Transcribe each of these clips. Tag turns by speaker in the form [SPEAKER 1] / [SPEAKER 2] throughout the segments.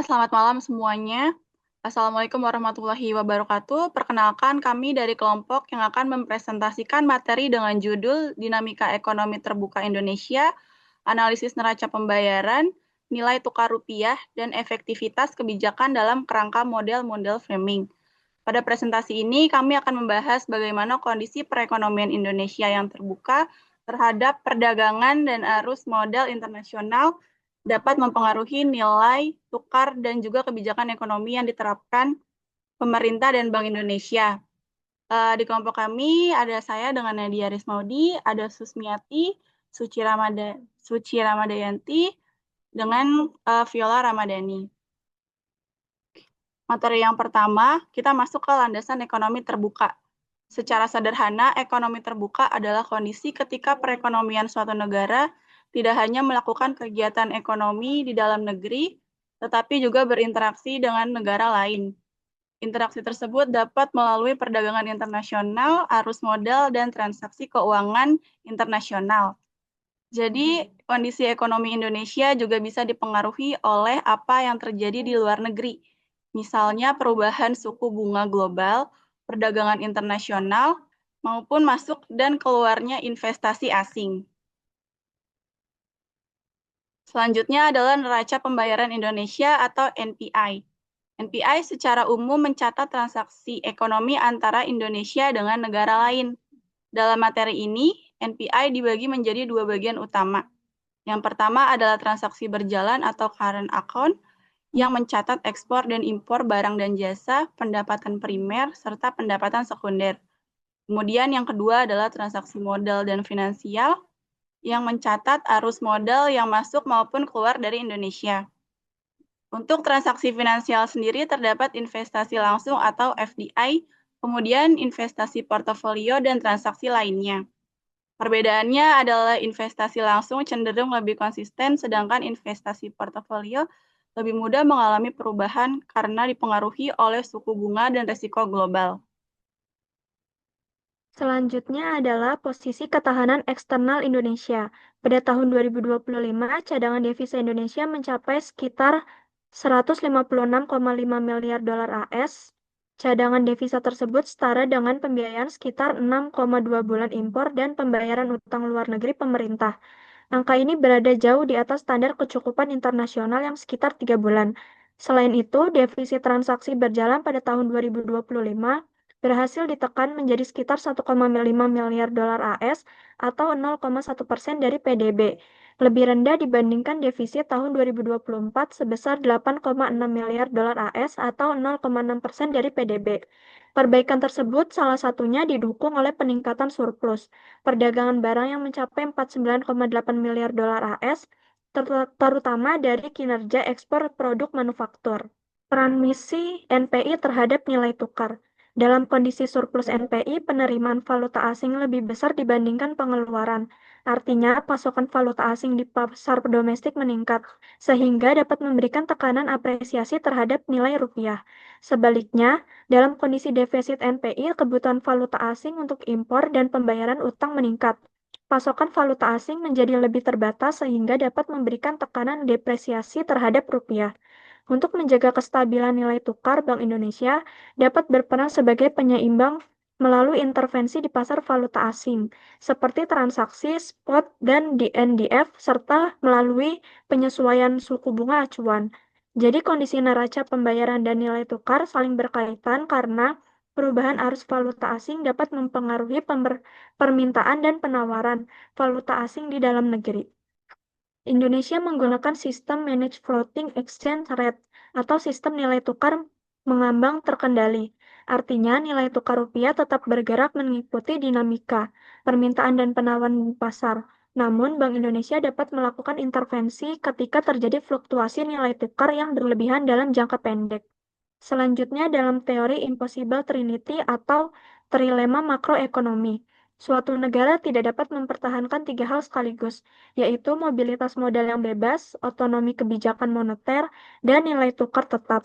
[SPEAKER 1] Selamat malam semuanya. Assalamualaikum warahmatullahi wabarakatuh. Perkenalkan, kami dari kelompok yang akan mempresentasikan materi dengan judul Dinamika Ekonomi Terbuka Indonesia, Analisis Neraca Pembayaran, Nilai Tukar Rupiah, dan Efektivitas Kebijakan dalam Kerangka Model-Model Framing. Pada presentasi ini, kami akan membahas bagaimana kondisi perekonomian Indonesia yang terbuka terhadap perdagangan dan arus modal internasional dapat mempengaruhi nilai tukar dan juga kebijakan ekonomi yang diterapkan pemerintah dan Bank Indonesia. Di kelompok kami ada saya dengan Nadia Rismaudi, ada Susmiati, Suci Ramadayanti, dengan Viola Ramadhani. Materi yang pertama, kita masuk ke landasan ekonomi terbuka. Secara sederhana, ekonomi terbuka adalah kondisi ketika perekonomian suatu negara tidak hanya melakukan kegiatan ekonomi di dalam negeri, tetapi juga berinteraksi dengan negara lain. Interaksi tersebut dapat melalui perdagangan internasional, arus modal, dan transaksi keuangan internasional. Jadi, kondisi ekonomi Indonesia juga bisa dipengaruhi oleh apa yang terjadi di luar negeri. Misalnya perubahan suku bunga global, perdagangan internasional, maupun masuk dan keluarnya investasi asing. Selanjutnya adalah Neraca Pembayaran Indonesia atau NPI. NPI secara umum mencatat transaksi ekonomi antara Indonesia dengan negara lain. Dalam materi ini, NPI dibagi menjadi dua bagian utama. Yang pertama adalah transaksi berjalan atau current account yang mencatat ekspor dan impor barang dan jasa, pendapatan primer, serta pendapatan sekunder. Kemudian yang kedua adalah transaksi modal dan finansial yang mencatat arus modal yang masuk maupun keluar dari Indonesia. Untuk transaksi finansial sendiri terdapat investasi langsung atau FDI, kemudian investasi portofolio dan transaksi lainnya. Perbedaannya adalah investasi langsung cenderung lebih konsisten, sedangkan investasi portofolio lebih mudah mengalami perubahan karena dipengaruhi oleh suku bunga dan risiko global.
[SPEAKER 2] Selanjutnya adalah posisi ketahanan eksternal Indonesia. Pada tahun 2025, cadangan devisa Indonesia mencapai sekitar 156,5 miliar dolar AS. Cadangan devisa tersebut setara dengan pembiayaan sekitar 6,2 bulan impor dan pembayaran utang luar negeri pemerintah. Angka ini berada jauh di atas standar kecukupan internasional yang sekitar 3 bulan. Selain itu, defisit transaksi berjalan pada tahun 2025 berhasil ditekan menjadi sekitar 1,5 miliar dolar AS atau 0,1% dari PDB, lebih rendah dibandingkan defisit tahun 2024 sebesar 8,6 miliar dolar AS atau 0,6% dari PDB. Perbaikan tersebut salah satunya didukung oleh peningkatan surplus perdagangan barang yang mencapai 49,8 miliar dolar AS, terutama dari kinerja ekspor produk manufaktur. Transmisi NPI terhadap nilai tukar. Dalam kondisi surplus NPI, penerimaan valuta asing lebih besar dibandingkan pengeluaran. Artinya, pasokan valuta asing di pasar domestik meningkat, sehingga dapat memberikan tekanan apresiasi terhadap nilai rupiah. Sebaliknya, dalam kondisi defisit NPI, kebutuhan valuta asing untuk impor dan pembayaran utang meningkat. Pasokan valuta asing menjadi lebih terbatas sehingga dapat memberikan tekanan depresiasi terhadap rupiah. Untuk menjaga kestabilan nilai tukar, Bank Indonesia dapat berperan sebagai penyeimbang melalui intervensi di pasar valuta asing, seperti transaksi spot dan NDF, serta melalui penyesuaian suku bunga acuan. Jadi kondisi neraca pembayaran dan nilai tukar saling berkaitan karena perubahan arus valuta asing dapat mempengaruhi permintaan dan penawaran valuta asing di dalam negeri. Indonesia menggunakan sistem Managed Floating Exchange Rate atau sistem nilai tukar mengambang terkendali. Artinya, nilai tukar rupiah tetap bergerak mengikuti dinamika permintaan dan penawaran di pasar. Namun, Bank Indonesia dapat melakukan intervensi ketika terjadi fluktuasi nilai tukar yang berlebihan dalam jangka pendek. Selanjutnya, dalam teori Impossible Trinity atau trilema makroekonomi, suatu negara tidak dapat mempertahankan tiga hal sekaligus, yaitu mobilitas modal yang bebas, otonomi kebijakan moneter, dan nilai tukar tetap.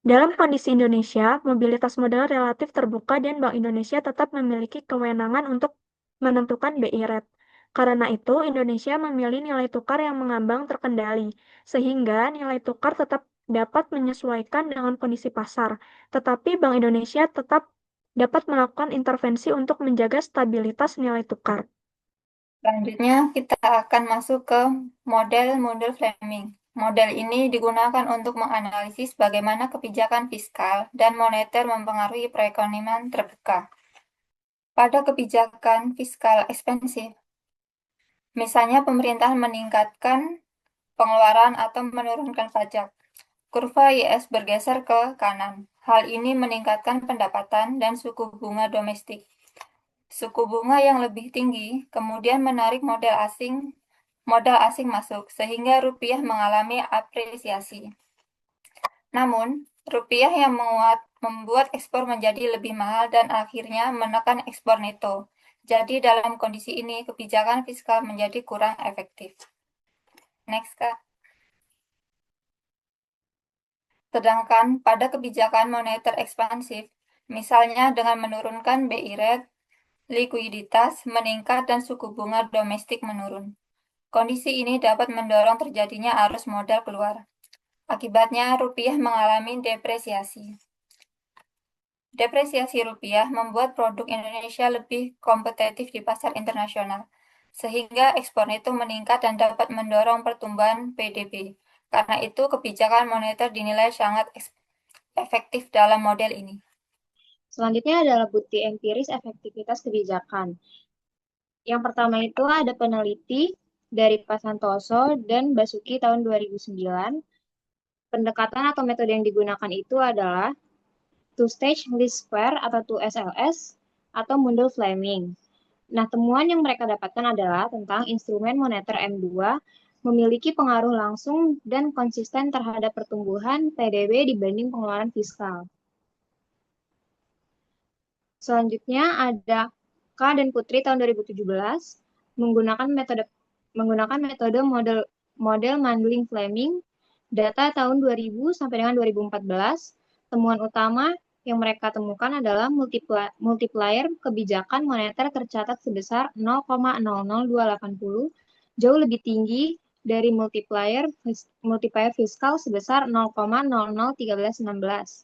[SPEAKER 2] Dalam kondisi Indonesia, mobilitas modal relatif terbuka dan Bank Indonesia tetap memiliki kewenangan untuk menentukan BI rate. Karena itu, Indonesia memilih nilai tukar yang mengambang terkendali, sehingga nilai tukar tetap dapat menyesuaikan dengan kondisi pasar, tetapi Bank Indonesia tetap dapat melakukan intervensi untuk menjaga stabilitas nilai tukar.
[SPEAKER 3] Selanjutnya, kita akan masuk ke model Mundell-Fleming. Model ini digunakan untuk menganalisis bagaimana kebijakan fiskal dan moneter mempengaruhi perekonomian terbuka. Pada kebijakan fiskal ekspansif, misalnya pemerintah meningkatkan pengeluaran atau menurunkan pajak, kurva YS bergeser ke kanan. Hal ini meningkatkan pendapatan dan suku bunga domestik. Suku bunga yang lebih tinggi kemudian menarik modal asing masuk, sehingga rupiah mengalami apresiasi. Namun, rupiah yang menguat membuat ekspor menjadi lebih mahal dan akhirnya menekan ekspor neto. Jadi dalam kondisi ini, kebijakan fiskal menjadi kurang efektif. Next, Kak. Sedangkan pada kebijakan moneter ekspansif, misalnya dengan menurunkan BI rate, likuiditas meningkat dan suku bunga domestik menurun. Kondisi ini dapat mendorong terjadinya arus modal keluar. Akibatnya, rupiah mengalami depresiasi. Depresiasi rupiah membuat produk Indonesia lebih kompetitif di pasar internasional, sehingga ekspor itu meningkat dan dapat mendorong pertumbuhan PDB. Karena itu, kebijakan moneter dinilai sangat efektif dalam model ini.
[SPEAKER 4] Selanjutnya adalah bukti empiris efektivitas kebijakan. Yang pertama itu ada peneliti dari Pak Santoso dan Basuki tahun 2009. Pendekatan atau metode yang digunakan itu adalah two-stage least square atau 2SLS atau Mundell-Fleming. Nah, temuan yang mereka dapatkan adalah tentang instrumen moneter M2 memiliki pengaruh langsung dan konsisten terhadap pertumbuhan PDB dibanding pengeluaran fiskal. Selanjutnya ada K dan Putri tahun 2017 menggunakan metode model Mandling-Fleming data tahun 2000 sampai dengan 2014. Temuan utama yang mereka temukan adalah multiplier kebijakan moneter tercatat sebesar 0,00280, jauh lebih tinggi dari multiplier fiskal sebesar 0,001316.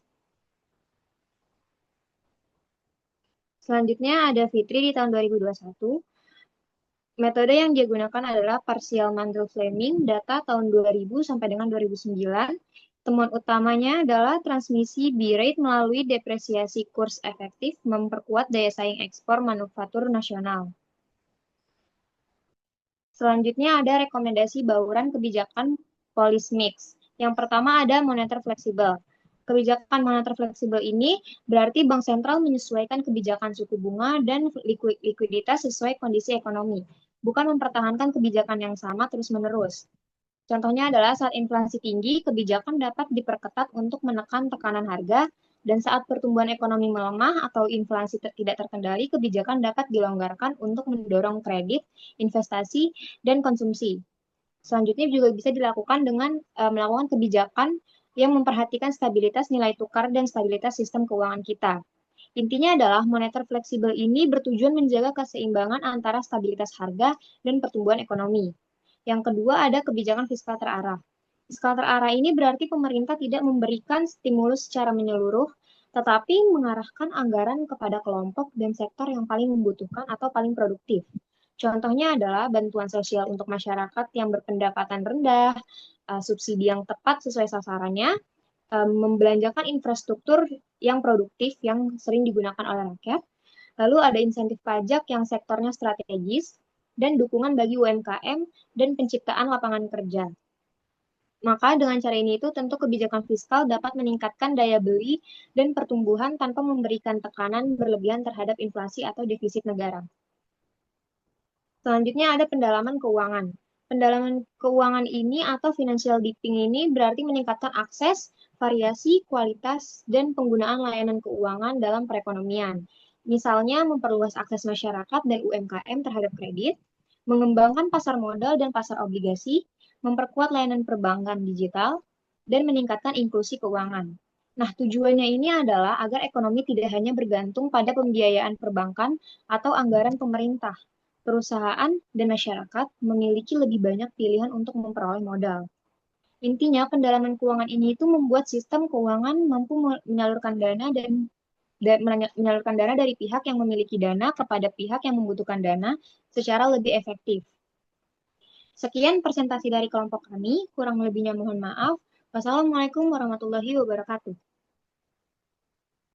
[SPEAKER 4] Selanjutnya ada Fitri di tahun 2021. Metode yang dia gunakan adalah partial Mandel-Fleming data tahun 2000 sampai dengan 2009. Temuan utamanya adalah transmisi B-rate melalui depresiasi kurs efektif memperkuat daya saing ekspor manufaktur nasional. Selanjutnya ada rekomendasi bauran kebijakan policy mix. Yang pertama ada moneter fleksibel. Kebijakan moneter fleksibel ini berarti bank sentral menyesuaikan kebijakan suku bunga dan likuiditas sesuai kondisi ekonomi, bukan mempertahankan kebijakan yang sama terus-menerus. Contohnya adalah saat inflasi tinggi, kebijakan dapat diperketat untuk menekan tekanan harga, dan saat pertumbuhan ekonomi melemah atau inflasi tidak terkendali, kebijakan dapat dilonggarkan untuk mendorong kredit, investasi, dan konsumsi. Selanjutnya juga bisa dilakukan dengan melakukan kebijakan yang memperhatikan stabilitas nilai tukar dan stabilitas sistem keuangan kita. Intinya adalah moneter fleksibel ini bertujuan menjaga keseimbangan antara stabilitas harga dan pertumbuhan ekonomi. Yang kedua ada kebijakan fiskal terarah. Fiskal terarah ini berarti pemerintah tidak memberikan stimulus secara menyeluruh, tetapi mengarahkan anggaran kepada kelompok dan sektor yang paling membutuhkan atau paling produktif. Contohnya adalah bantuan sosial untuk masyarakat yang berpendapatan rendah, subsidi yang tepat sesuai sasarannya, membelanjakan infrastruktur yang produktif yang sering digunakan oleh rakyat, lalu ada insentif pajak yang sektornya strategis, dan dukungan bagi UMKM dan penciptaan lapangan kerja. Maka dengan cara ini itu tentu kebijakan fiskal dapat meningkatkan daya beli dan pertumbuhan tanpa memberikan tekanan berlebihan terhadap inflasi atau defisit negara. Selanjutnya ada pendalaman keuangan. Pendalaman keuangan ini atau financial deepening ini berarti meningkatkan akses, variasi, kualitas, dan penggunaan layanan keuangan dalam perekonomian. Misalnya memperluas akses masyarakat dan UMKM terhadap kredit, mengembangkan pasar modal dan pasar obligasi, memperkuat layanan perbankan digital, dan meningkatkan inklusi keuangan. Nah, tujuannya ini adalah agar ekonomi tidak hanya bergantung pada pembiayaan perbankan atau anggaran pemerintah. Perusahaan dan masyarakat memiliki lebih banyak pilihan untuk memperoleh modal. Intinya, pendalaman keuangan ini itu membuat sistem keuangan mampu menyalurkan dana menyalurkan dana dari pihak yang memiliki dana kepada pihak yang membutuhkan dana secara lebih efektif. Sekian presentasi dari kelompok kami, kurang lebihnya mohon maaf. Wassalamualaikum warahmatullahi wabarakatuh.